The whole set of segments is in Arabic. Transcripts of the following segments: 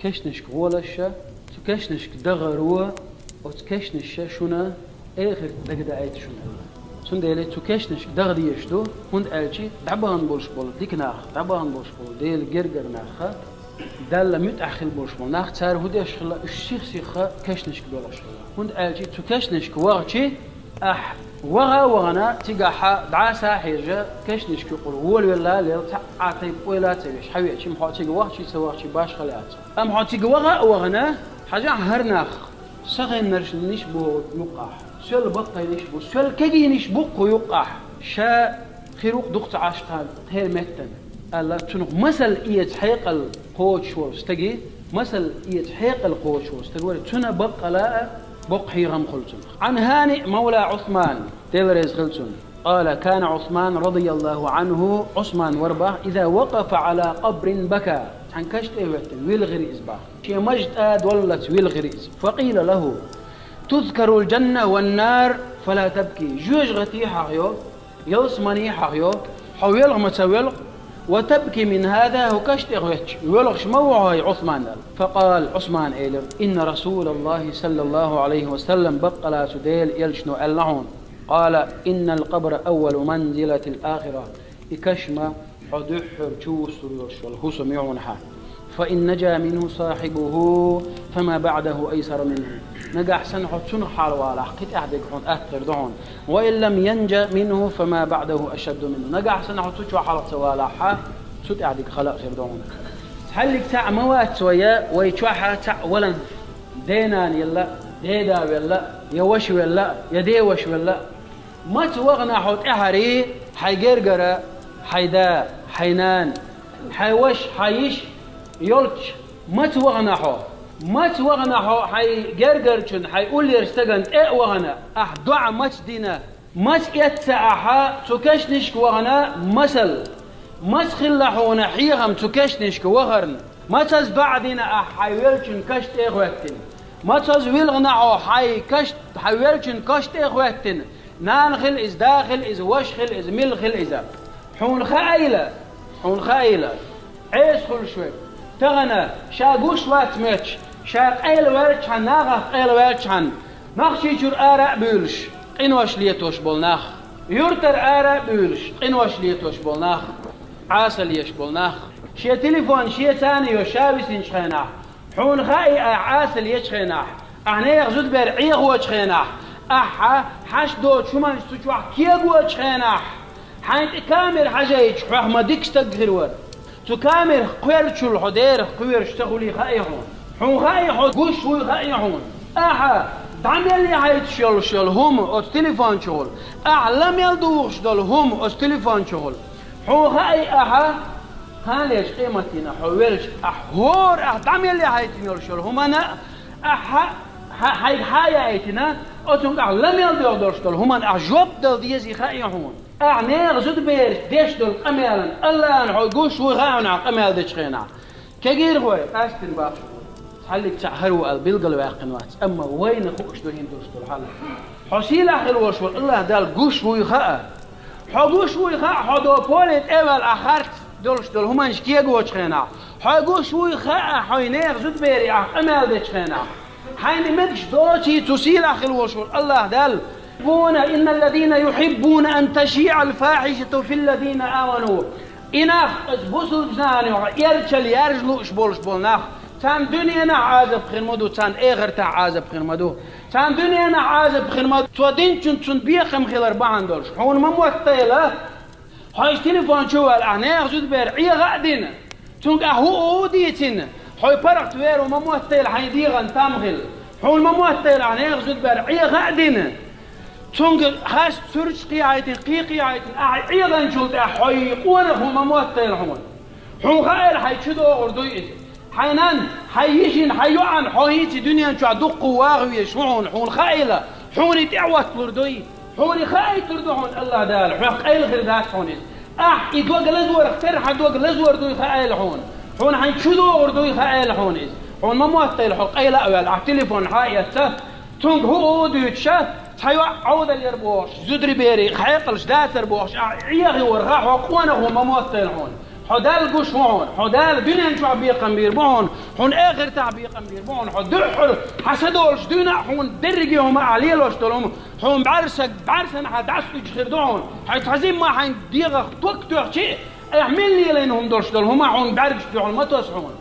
كشنش غولشة تكشنش دغروا وتكشنش شنا آخر دقدا عيت شنا سون ديلي تكشنش دغدي يشدو هند ألشي دعبان بولش بول ديك ناخ دعبان بولش بول ديل جرجر ناخ دال متأخر بولش بول ناخ تار هدي أشخلا الشيخ سيخا كشنش بولش هند ألشي تكشنش وغشي أح وغنا تجاح دعاسة حاجة كشنش كقول هو ولا لا تعطي ولا تبيش حبيبي شيء محاطي جواه شيء سواه شيء باش خليات أم حاطي جواه وغنا حاجة هرناخ سغين نرش نشبه يقع سؤال بقى نشبه سؤال كجي نشبه يقع شا خيروق دقت عشقان هير متن الله تنق مثل يتحقق القوش واستجي مثل يتحقق القوش واستجي تنا بقى لا بقى غم خلصن عن هانئ مولى عثمان تلرز خلصن قال كان عثمان رضي الله عنه عثمان ورباه إذا وقف على قبر بكى عن كشت ويلغريز با شي مجد آد ولت ويلغريز فقيل له تذكر الجنة والنار فلا تبكي جوج غتي حقيو يلصمني حقيو حويلغ متويلغ وتبكي من هذا وكشت اغوتش ويلغش موعي عثمان فقال عثمان إيلر إن رسول الله صلى الله عليه وسلم بقى سديل يلشنو اللعون قال إن القبر أول منزلة الآخرة إكشما حدحر تشوسر والهسم يعونها فإن نجا منه صاحبه فما بعده أيسر منه نجا أحسن حتشن حال والا قد أحدك حون أثر دعون وإن لم ينجا منه فما بعده أشد منه نجا أحسن حتشوا حال سوالا حا سد أحدك خلق خير دعون هلك تاع موات ويا ويتشوحها تاع ولن دينان يلا ديدا ولا يوش ولا يديوش ولا ما توغنا حوت أهري حيجرجرة حيدا حينان حيوش حيش يلتش ما توغنا حو حيجرجرشن حيقول يرستجن إيه وغنا أحدع ماتش دينا ماتش يتسعها تكشنش وغنا مثل ماتش خلحونا حيهم تكشنش وغرن ماتش بعدنا حيولشن كشت إيه وقتين ماتش ويلغنا حي كشت حيولشن كشت إيه وقتين نان خل إز داخل إز وش خل إز مل خل إذا حون خايلة عيس خل شوي تغنى شاقوش وات ماتش شاق أيل وارش عن ناغف أيل وارش عن نخشي جور آراء بيولش قنوش ليتوش بولناخ يورتر آراء بيولش قنوش ليتوش بولناخ عاسل يش بولناخ شي تليفون شي تاني وشابسين شخيناح حون خاي عاسل يشخيناح أعني يغزود بير عيغ وشخيناح أحا حش دوت شو ما نستوجع كيغو شخيناح حين كامل حاجة يشحوح ما ديك استقهر تو كامل قوير شو الحدير قوير اشتغلي خايحون حون خايحون قوش وي خايحون أحا دعم يلي حيت شغل هم أو تليفون شغل أعلم يلدوش دول هم أو تليفون شغل حون خاي أحا هاليش قيمتنا حويرش أحور دعم يلي حيت شغل هم أنا أحا حي ايتنا اتونق لم يلدو دورشتل همان اعجب دل ديزي خايحون اعنيغ زود بيرش ديشتل قميلا الله انحو قوش وغاونا قميل ديشخينا كغير هوي استن باخ حلك تعهروا البلغل واقنوات اما وين خوش دوهين دورشتل حال حسيل اخر وشول الله دال قوش ويخاء حقوش ويخاء حدو بوليت اول اخرت دورشتل همان شكيه قوشخينا حقوش ويخاء حينيغ زود بيري قميل ديشخينا حين مدش دوتي تسيل أخل وشور الله دال إن الذين يحبون أن تشيع الفاحشة في الذين آمنوا إناخ بوسو جناني يرشل يرجلو شبول ناخ تان دنيا عازب خرمدو تان إغر تا عازب خرمدو تان دنيا عازب خرمدو تودين چون بيخم خلر بعن دولش حون مموتيلة حيش تليفون شوال أعناق زود بير عيغ أدين تونك أهو أوديتين حوي برق توير ومموتيل حيديغن تامغل حول مموتيل عن يغزد بر عيغ أدين تونغ خاص سرج قيايتين قيايتين عيغن شلت حوي قونه مموتيل حون خير حيشدو أردوي حينان حيشين حيوعن حويتي دنيا شو عدق واغوي شعون حون خيلة حوني تعوت لردوي حوني خايت لردوهن الله دال حون خيل غير ذات حوني يدوق لزور اختر حدوق لزور دوي خيل حون حون حنشدو أردوي خيل حونيز حون ما موتيل حق أي لا ولا التليفون حايته تونغ هو أوديتشا تحيو عود اليربوش زدري بيري خيقلش داتر بوش عيغي ورخاح وقوانا هو ما موتيل حون حدال قش هون حدال دنيا شو عبيقن بيربون هون آخر تعبيقن بيربون حدحر حسدولش دنا هون درجهم عليلوش دلهم هون بعرسن حد عسل يخردون حيتعزيم ما حين ديغة توك شيء اعمل لي لانهم دولش دلهم هون بعرفش دعون ما توسعون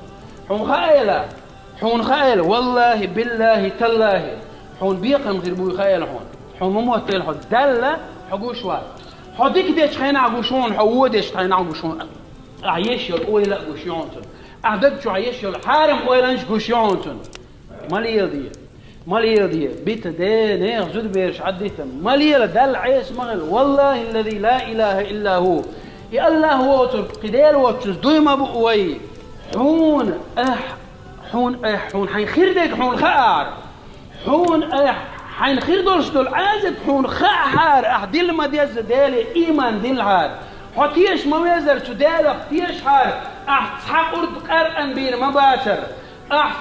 هون خايلة والله بالله تالله هون بيقن غير بوي خايلة هون موتل حد دلة حقوش واحد حديك ديش خينا عقوشون حودش خينا عقوشون عيش الأويلة قوشيونتون أعدد شو عيش الحارم أويلانش قوشيونتون ماليل دي بيت دي نيغ زود بيرش عديتم ماليل دل عيس مغل والله الذي لا إله إلا هو يا الله هو قديل وتشز دوما بقوي حون حين خير ديك حون خار حون حين خير دولش دول عازب حون خار دل ما ديز ديلي إيمان دل هار حتيش موازر تدالق تيش هار تحق أرد قرأن بير مباشر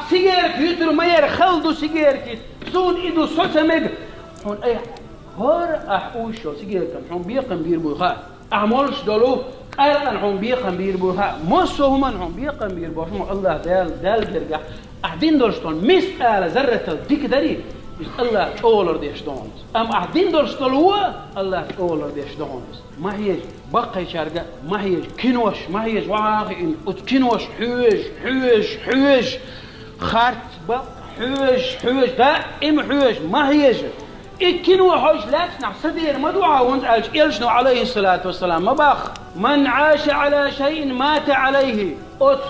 سيجارك يدر مير خلدو سيجارك سون إيدو سوسمج حون هار أوشو سيجارك حون بيقن بير بوخا أعملش دلو قرأن حون بيقن بير بوخا مصو همان حون بيقن بير بوخا الله دال جرجع أحدين دولشتون مسألة ذرة ديك داري الله أولر ديش دونز أم أحدين دولشتلوه الله أولر ديش دونز ما هيج بقى شارقة ما هيج كنوش ما هيج واقعين كنوش حوش خارت بق حوش دائم حوش ما هيج كنو حوش لا تسنع صدير مدعى وانت إلشنو عليه الصلاة والسلام ما بخ من عاش على شيء مات عليه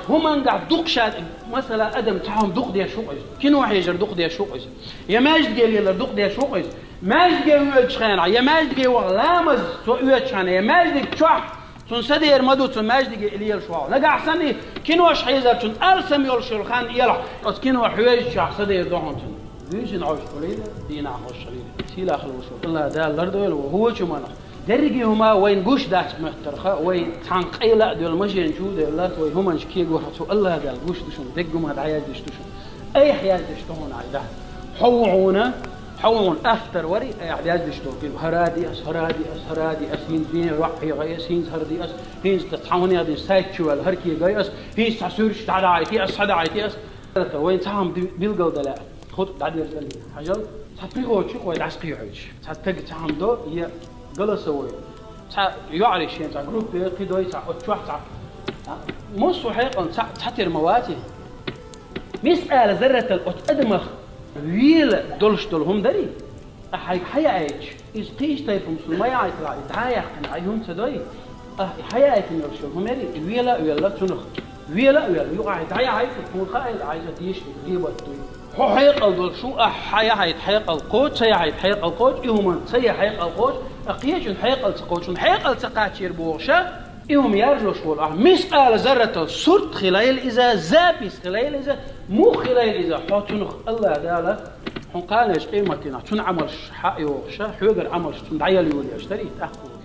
هم قاعد دقشات مثلا أدم تعهم دق ديا شوقز كنو حيجر دق ديا شوقز يا ماجد قال يلا دق ديا شوقز ماجد قال ويتشخان يا ماجد قال وغلامز سو ويتشخان يا ماجد تشح تون سدير مدو تون ماجد قال إليال شواو لقى أحسن كنوش حيزر تون ألسم يولش الخان يلا كنو حويج شح سدير دوحون تون ليش نعوش قليلا دينا عوش قليلا سيلا خلوشو الله دال لردويل وهو شو مانا درجي هما وين قوش داش محترخة وين تنقيلة دول ماشي نشوف دول وين هما نشكي جوحتو الله قال قوش دشون دقوا ما دعياج دشتوشون أي حياة دشتون عيدا حوون أفتر وري أي حياة دشتون كيلو هرادي أس هين فين روحي غيس هين هردي أس هين تتحوني هذا سايتشو الهركي غيس هين تسورش تعداعيتي أس وين تعهم بيلقوا دلاء خد بعد يرسلني حجل تطبيقه شو قوي عسقي عيش تتجي تعهم دو هي قلصوي يعرش يعني جروب قيدوي تشوح مش حقيقة تحتر مواتي مسألة ذرة الأدمخ ويل دولش دولهم دري حيا عيش إذا قيش طيب مسلم ما يعيط لا يتعايق عن عيون تدوي حيا عيش نرشهم مري ويلا تنخ ويلا يقع يتعايق عيش تكون خائل عايزة تيش تجيبه هو حيق دول شو حيا حيق القوت حيق القوت يوم حيق القوت أقيج حيق القوت حيق التقاتير بوغشة يوم يرجلوش ولا مسألة ذرة صرت خلال إذا زابس خلال إذا مو خلال إذا حاطنخ الله داله حن قالش قيمتنا تنعمل حق يوغشة حيقر عمل تندعي لي ولي أشتري تأخذ